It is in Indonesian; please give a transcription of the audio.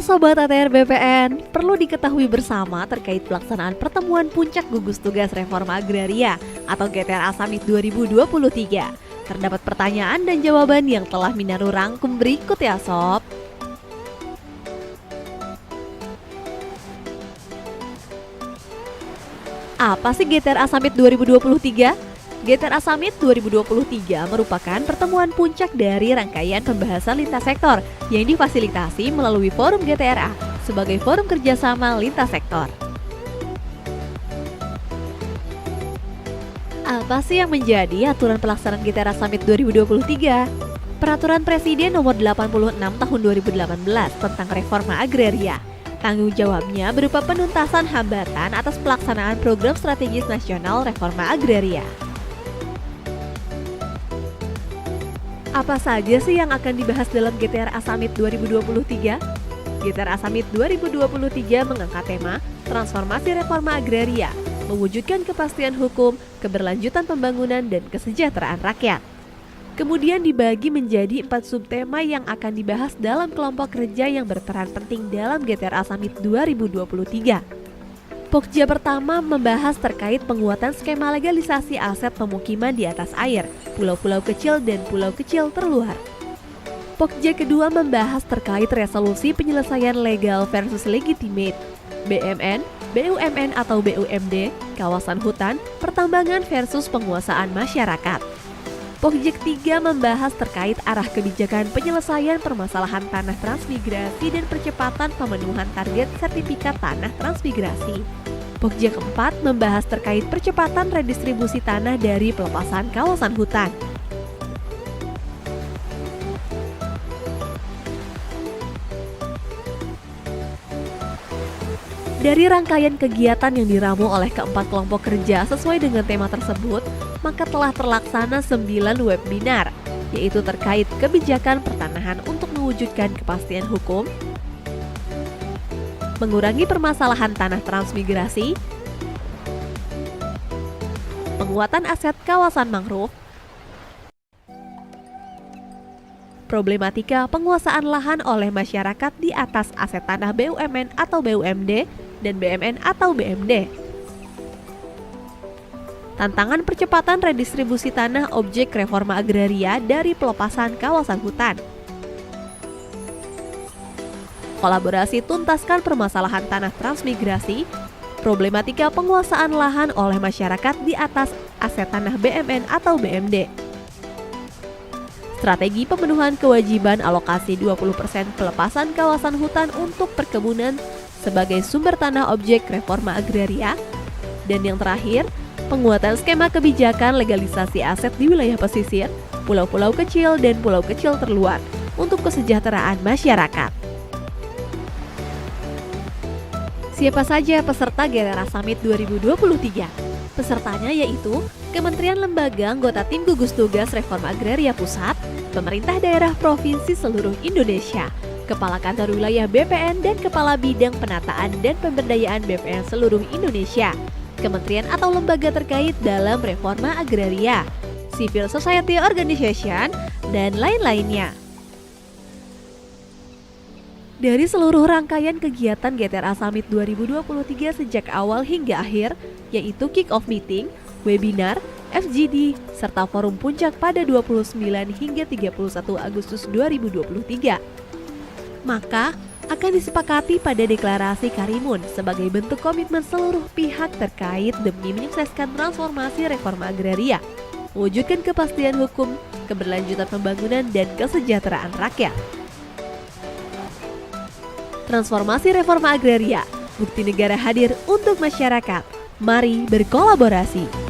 Sobat ATR BPN, perlu diketahui bersama terkait pelaksanaan pertemuan puncak gugus tugas reforma agraria atau GTRA Summit 2023. Terdapat pertanyaan dan jawaban yang telah Minaru rangkum berikut ya Sob. Apa sih GTRA Summit 2023? GTRA Summit 2023 merupakan pertemuan puncak dari rangkaian pembahasan lintas sektor yang difasilitasi melalui Forum GTRA sebagai forum kerjasama lintas sektor. Apa sih yang menjadi aturan pelaksanaan GTRA Summit 2023? Peraturan Presiden Nomor 86 Tahun 2018 tentang Reforma Agraria. Tanggung jawabnya berupa penuntasan hambatan atas pelaksanaan program strategis nasional reforma agraria. Apa saja sih yang akan dibahas dalam GTRA Summit 2023? GTRA Summit 2023 mengangkat tema Transformasi Reforma Agraria, mewujudkan kepastian hukum, keberlanjutan pembangunan, dan kesejahteraan rakyat. Kemudian dibagi menjadi 4 subtema yang akan dibahas dalam kelompok kerja yang berperan penting dalam GTRA Summit 2023. Pokja pertama membahas terkait penguatan skema legalisasi aset pemukiman di atas air, pulau-pulau kecil dan pulau kecil terluar. Pokja kedua membahas terkait resolusi penyelesaian legal versus legitimate, BMN, BUMN atau BUMD, kawasan hutan, pertambangan versus penguasaan masyarakat. Pokja ketiga membahas terkait arah kebijakan penyelesaian permasalahan tanah transmigrasi dan percepatan pemenuhan target sertifikat tanah transmigrasi. Pokja keempat membahas terkait percepatan redistribusi tanah dari pelepasan kawasan hutan. Dari rangkaian kegiatan yang diramu oleh keempat kelompok kerja sesuai dengan tema tersebut, maka telah terlaksana 9 webinar, yaitu terkait kebijakan pertanahan untuk mewujudkan kepastian hukum, mengurangi permasalahan tanah transmigrasi, penguatan aset kawasan mangrove, problematika penguasaan lahan oleh masyarakat di atas aset tanah BUMN atau BUMD, dan BMN atau BMD. Tantangan percepatan redistribusi tanah objek reforma agraria dari pelepasan kawasan hutan. Kolaborasi tuntaskan permasalahan tanah transmigrasi, problematika penguasaan lahan oleh masyarakat di atas aset tanah BMN atau BMD. Strategi pemenuhan kewajiban alokasi 20% pelepasan kawasan hutan untuk perkebunan sebagai sumber tanah objek reforma agraria. Dan yang terakhir, penguatan skema kebijakan legalisasi aset di wilayah pesisir, pulau-pulau kecil dan pulau kecil terluar untuk kesejahteraan masyarakat. Siapa saja peserta GTRA Summit 2023? Pesertanya yaitu Kementerian Lembaga anggota Tim Gugus Tugas Reforma Agraria Pusat, pemerintah daerah provinsi seluruh Indonesia, Kepala Kantor Wilayah BPN dan Kepala Bidang Penataan dan Pemberdayaan BPN seluruh Indonesia, kementerian atau lembaga terkait dalam reforma agraria, civil society organization, dan lain-lainnya. Dari seluruh rangkaian kegiatan GTRA Summit 2023 sejak awal hingga akhir, yaitu kick-off meeting, webinar, FGD, serta forum puncak pada 29 hingga 31 Agustus 2023. Maka akan disepakati pada deklarasi Karimun sebagai bentuk komitmen seluruh pihak terkait demi menyukseskan transformasi reforma agraria, mewujudkan kepastian hukum, keberlanjutan pembangunan, dan kesejahteraan rakyat. Transformasi reforma agraria, bukti negara hadir untuk masyarakat. Mari berkolaborasi.